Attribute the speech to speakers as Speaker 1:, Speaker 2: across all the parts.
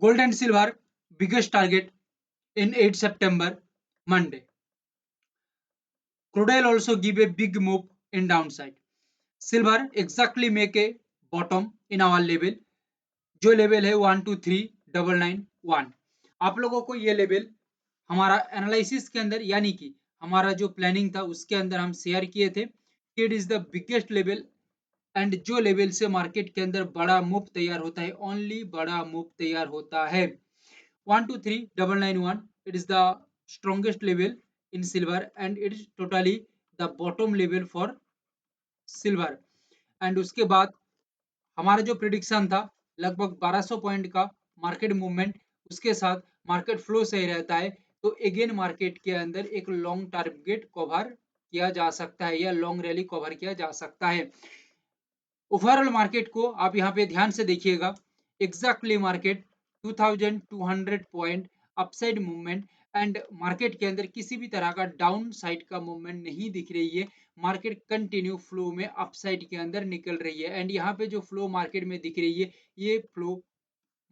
Speaker 1: Gold and silver biggest target in 8 September Monday. Crude oil also give a big move in downside. Silver exactly make a bottom in our level, जो level है 123,991। आप लोगों को ये level हमारा analysis के अंदर यानी कि हमारा जो प्लानिंग था उसके अंदर हम शेयर किए थे। It is the biggest level and जो लेवल से मार्केट के अंदर बड़ा मूव तैयार होता है, ओनली बड़ा मूव तैयार होता है। 123,991 it is the strongest level in silver and it is totally the bottom level for silver। And उसके बाद हमारा जो प्रिडिक्शन था लगभग 1200 पॉइंट का मार्केट मूवमेंट, उसके साथ मार्केट फ्लो सही रहता है तो अगेन मार्केट के अंदर एक लॉन्ग टारगेट कवर किया जा सकता है या लॉन्ग रैली कवर किया जा सकता है। ओवरऑल मार्केट को आप यहाँ पे ध्यान से देखिएगा, exactly market 2200 point upside movement and market के अंदर किसी भी तरह का डाउन साइड का मूवमेंट नहीं दिख रही है। मार्केट कंटिन्यू फ्लो में अपसाइड के अंदर निकल रही है एंड यहाँ पे जो फ्लो मार्केट में दिख रही है ये फ्लो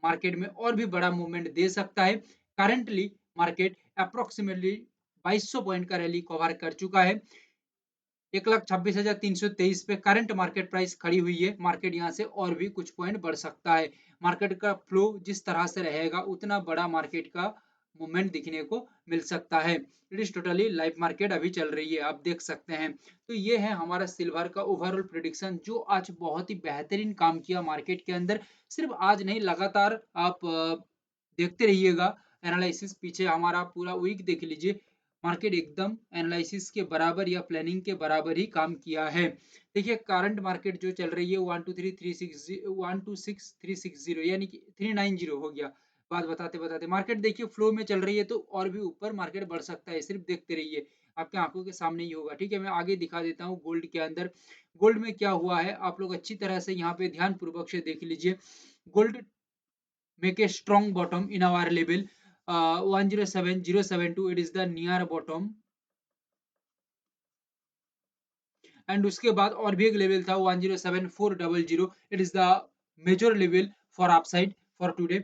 Speaker 1: मार्केट में और भी बड़ा मूवमेंट दे सकता है। करंटली मार्केट अप्रोक्सीमेटली 2200 पॉइंट का रैली कवर कर चुका है। 1,26,323 पे करंट मार्केट प्राइस खड़ी हुई है। मार्केट यहाँ से और भी कुछ पॉइंट बढ़ सकता है। मार्केट का फ्लो जिस तरह से रहेगा उतना बड़ा मार्केट का मूवमेंट दिखने को मिल सकता है। It is totally live market अभी चल रही है, आप देख सकते हैं। तो ये है हमारा सिल्वर का ओवरऑल प्रिडिक्शन जो आज बहुत ही बेहतरीन काम किया मार्केट के अंदर। सिर्फ आज नहीं, लगातार आप देखते रहिएगा एनालिसिस। पीछे हमारा पूरा वीक देख लीजिए, मार्केट एकदम एनालिसिस के बराबर या प्लानिंग के बराबर ही काम किया है। देखिए करंट मार्केट जो चल रही है 126,360 यानी कि 390 हो गया। बात बताते बताते मार्केट देखिए फ्लो में चल रही है तो और भी ऊपर मार्केट बढ़ सकता है, सिर्फ देखते रहिए, आपके आंखों के सामने ही होगा। ठीक है, मैं आगे दिखा देता हूँ गोल्ड के अंदर। गोल्ड में क्या हुआ है आप लोग अच्छी तरह से यहाँ पे ध्यान पूर्वक से देख लीजिए। Gold make a strong bottom in our level 107,072, it is the near bottom end उसके बाद और भी एक लेवल था 107,400, it is the major level for upside for today.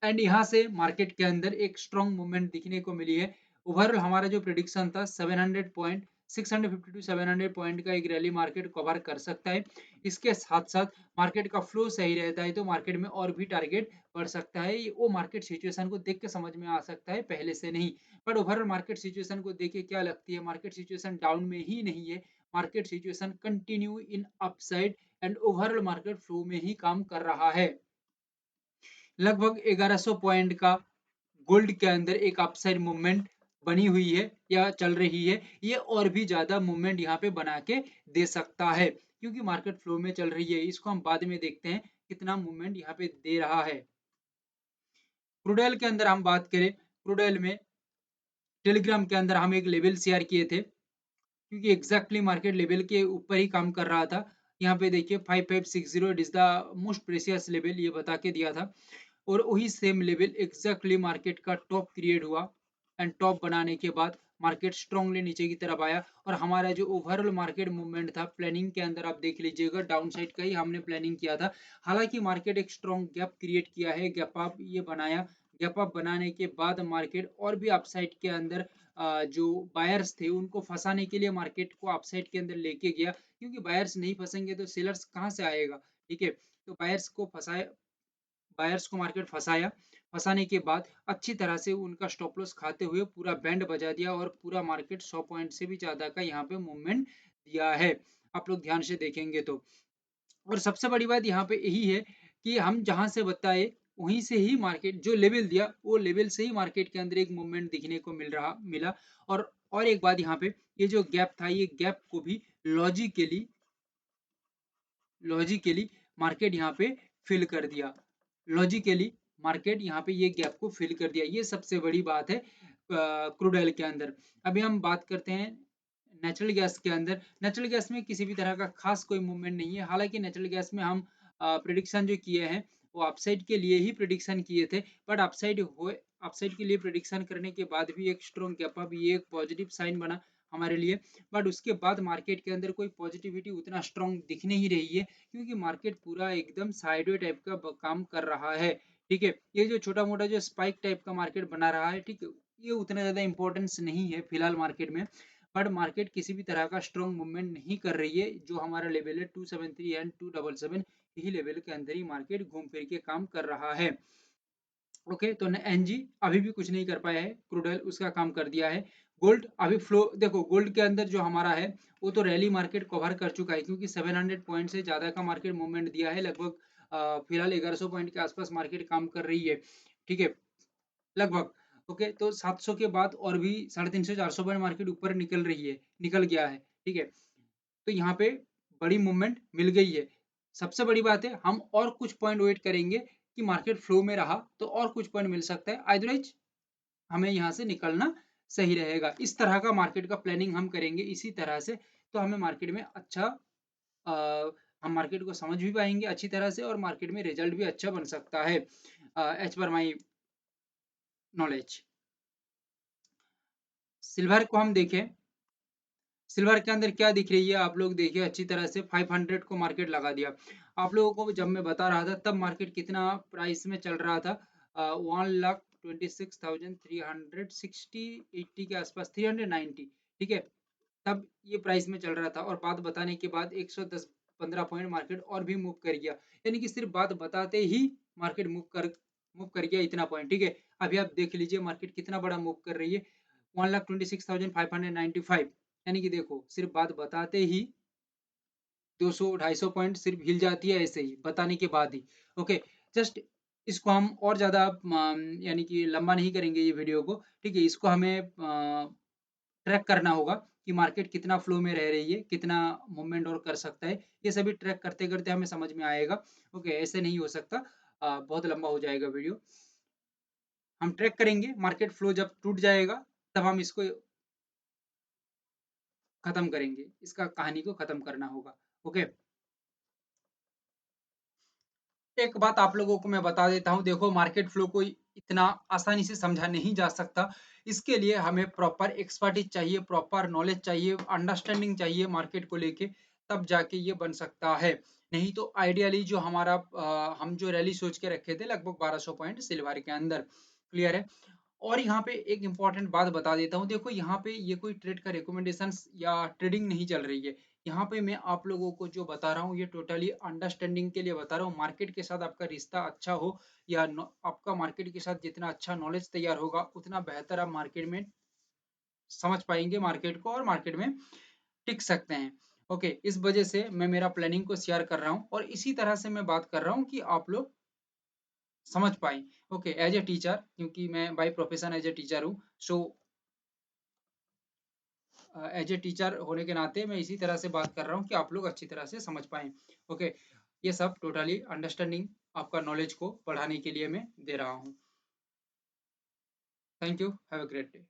Speaker 1: And यहाँ से मार्केट के अंदर एक स्ट्रॉन्ग मूवमेंट दिखने को मिली है। ओवरऑल हमारा जो प्रिडिक्शन था 700 पॉइंट 650 टू 700 पॉइंट का एक रैली मार्केट कवर कर सकता है। इसके साथ साथ मार्केट का फ्लो सही रहता है तो मार्केट में और भी टारगेट बढ़ सकता है। वो मार्केट सिचुएशन को देख के समझ में आ सकता है, पहले से नहीं। बट ओवरऑल मार्केट सिचुएशन को देख के क्या लगती है, मार्केट सिचुएशन डाउन में ही नहीं है। Market situation continue in upside and overall market flow में ही काम कर रहा है। लगभग 1100 पॉइंट का गोल्ड के अंदर एक अपसाइड मूवमेंट बनी हुई है या चल रही है। ये और भी ज्यादा मूवमेंट यहाँ पे बना के दे सकता है क्योंकि मार्केट फ्लो में चल रही है। इसको हम बाद में देखते हैं कितना मूवमेंट यहाँ पे दे रहा है। क्रूड ऑयल के अंदर हम बात करें, क्रूड ऑयल में टेलीग्राम के अंदर हम एक लेवल शेयर किए थे क्योंकि एग्जैक्टली मार्केट लेवल के ऊपर ही काम कर रहा था। यहाँ पे देखिए 5560 it is the most precious level, ये बता के दिया था। और वही सेम लेवल एग्जैक्टली मार्केट का टॉप क्रिएट हुआ एंड टॉप बनाने के बाद मार्केट स्ट्रांगली नीचे की तरफ आया। और हमारा जो ओवरऑल मार्केट मूवमेंट था प्लानिंग के अंदर आप देख लीजिएगा डाउन साइड का ही हमने प्लानिंग किया था। हालांकि मार्केट एक स्ट्रॉन्ग गैप क्रिएट किया है, गैप अप ये बनाया। गैप अप बनाने के बाद मार्केट और भी अपसाइड के अंदर जो बायर्स थे उनको फंसाने के लिए मार्केट को अपसाइड के अंदर लेके गया क्योंकि बायर्स नहीं फंसेंगे तो सेलर्स कहाँ से आएगा। ठीक है, तो बायर्स को फंसाया, बायर्स को मार्केट फंसाया। फंसाने के बाद अच्छी तरह से उनका स्टॉप लॉस खाते हुए पूरा बैंड बजा दिया और पूरा मार्केट 100 पॉइंट से भी ज्यादा का यहाँ पे मूवमेंट दिया है, आप लोग ध्यान से देखेंगे तो। और सबसे बड़ी बात यहाँ पे यही है कि हम जहां से बताए वहीं से ही मार्केट जो लेवल दिया वो लेवल से ही मार्केट के अंदर एक मूवमेंट दिखने को मिला। और एक बात यहाँ पे, ये जो गैप था ये गैप को भी लॉजिकली मार्केट यहाँ पे फिल कर दिया। लॉजिकली मार्केट यहाँ पे ये गैप को फिल कर दिया, ये सबसे बड़ी बात है क्रूड ऑयल के अंदर। अभी हम बात करते हैं नेचुरल गैस के अंदर। नेचुरल गैस में किसी भी तरह का खास कोई मूवमेंट नहीं है। हालांकि नेचुरल गैस में हम प्रिडिक्शन जो किए हैं वो अपसाइड के लिए ही प्रिडिक्शन किए थे, बट अपसाइड के लिए प्रिडिक्शन करने के बाद भी एक स्ट्रॉन्ग गैप अप, ये एक पॉजिटिव साइन बना हमारे लिए। बट उसके बाद मार्केट के अंदर कोई पॉजिटिविटी उतना स्ट्रॉन्ग दिख नहीं रही है क्योंकि मार्केट पूरा एकदम साइडवे टाइप का काम कर रहा है। ठीक है। ये जो छोटा मोटा जो स्पाइक टाइप का मार्केट बना रहा है, ठीक है, ये उतना ज़्यादा इंपॉर्टेंस नहीं है फिलहाल मार्केट में, बट मार्केट किसी भी तरह का स्ट्रॉन्ग मूवमेंट नहीं कर रही है। जो हमारा लेवल है 273 एंड 277, यही लेवल के अंदर ही मार्केट घूम फिर के काम कर रहा है। ओके, तो एनजी अभी भी कुछ नहीं कर पाया है, क्रूड ऑयल उसका काम कर दिया है। गोल्ड अभी फ्लो देखो, गोल्ड के अंदर जो हमारा है वो तो रैली मार्केट कवर कर चुका है, क्योंकि 700 पॉइंट से ज़्यादा का मार्केट मूवमेंट दिया है लगभग। फिलहाल 1100 पॉइंट के आसपास मार्केट काम कर रही है, ठीक है, लगभग। ओके, तो 700 के बाद और भी 350 400 पॉइंट मार्केट ऊपर निकल रही है, निकल गया है, ठीक है। तो यहाँ पे बड़ी मूवमेंट मिल गई है। सबसे बड़ी बात है, हम और कुछ पॉइंट वेट करेंगे कि मार्केट फ्लो में रहा तो और कुछ पॉइंट मिल सकता है, अदरवाइज हमें यहाँ से निकलना सही रहेगा। इस तरह का मार्केट का प्लानिंग हम करेंगे इसी तरह से, तो हमें मार्केट में अच्छा हम मार्केट को समझ भी पाएंगे अच्छी तरह से, और मार्केट में रिजल्ट भी अच्छा बन सकता है as per my knowledge. Silver को हम देखें, सिल्वर के अंदर क्या दिख रही है, आप लोग देखिए अच्छी तरह से 500 को मार्केट लगा दिया। आप लोगों को जब मैं बता रहा था तब मार्केट कितना प्राइस में चल रहा था, 1,26,360 80 के आसपास, 390, ठीक है, तब ये प्राइस में चल रहा था, और बात बताने के बाद 110 15 पॉइंट मार्केट और भी मूव कर गया, यानी कि सिर्फ बात बताते ही मार्केट मूव कर गया इतना पॉइंट, ठीक है। अभी आप देख लीजिए मार्केट कितना बड़ा मूव कर रही है, 1,26,595, यानी कि देखो सिर्फ बात बताते ही 200-250 पॉइंट सिर्फ हिल जाती है ऐसे ही बताने के बाद ही। ओके, जस्ट इसको हम और ज़्यादा यानी कि लंबा नहीं करेंगे ये वीडियो को, ठीक है। इसको हमें ट्रैक करना होगा कि मार्केट कितना फ्लो में रह रही है, कितना मूवमेंट और कर सकता है, ये सभी ट्रैक करते करते हमें समझ में आएगा। ओके, ऐसे नहीं हो सकता, बहुत लंबा हो जाएगा वीडियो। हम ट्रैक करेंगे, मार्केट फ्लो जब टूट जाएगा तब हम इसको खत्म करेंगे, इसका कहानी को खत्म करना होगा। ओके, एक बात आप लोगों को मैं बता देता हूँ, देखो मार्केट फ्लो को इतना आसानी से समझा नहीं जा सकता। इसके लिए हमें प्रॉपर एक्सपर्टीज चाहिए, प्रॉपर नॉलेज चाहिए, अंडरस्टैंडिंग चाहिए मार्केट को लेके, तब जाके ये बन सकता है। नहीं तो आइडियली जो हमारा हम जो रैली सोच के रखे थे लगभग 1200 पॉइंट सिल्वर के अंदर, क्लियर है। और यहाँ पे एक इम्पॉर्टेंट बात बता देता हूँ, देखो यहाँ पे ये कोई ट्रेड का रिकमेंडेशन या ट्रेडिंग नहीं चल रही है। यहाँ पे मैं आप लोगों को जो बता रहा हूँ ये टोटली अंडरस्टैंडिंग के लिए बता रहा हूँ। मार्केट के साथ आपका रिश्ता अच्छा हो या आपका मार्केट के साथ जितना अच्छा नॉलेज तैयार होगा उतना बेहतर आप मार्केट में समझ पाएंगे मार्केट को, और मार्केट में टिक सकते हैं। ओके, इस वजह से मैं मेरा प्लानिंग को शेयर कर रहा हूँ, और इसी तरह से मैं बात कर रहा हूँ कि आप लोग समझ पाए। ओके, एज ए टीचर, क्योंकि मैं by profession as a teacher हूँ, सो एज ए टीचर होने के नाते मैं इसी तरह से बात कर रहा हूँ कि आप लोग अच्छी तरह से समझ पाए। ओके, ये सब टोटली अंडरस्टैंडिंग आपका नॉलेज को बढ़ाने के लिए मैं दे रहा हूँ। Thank you, have a great day.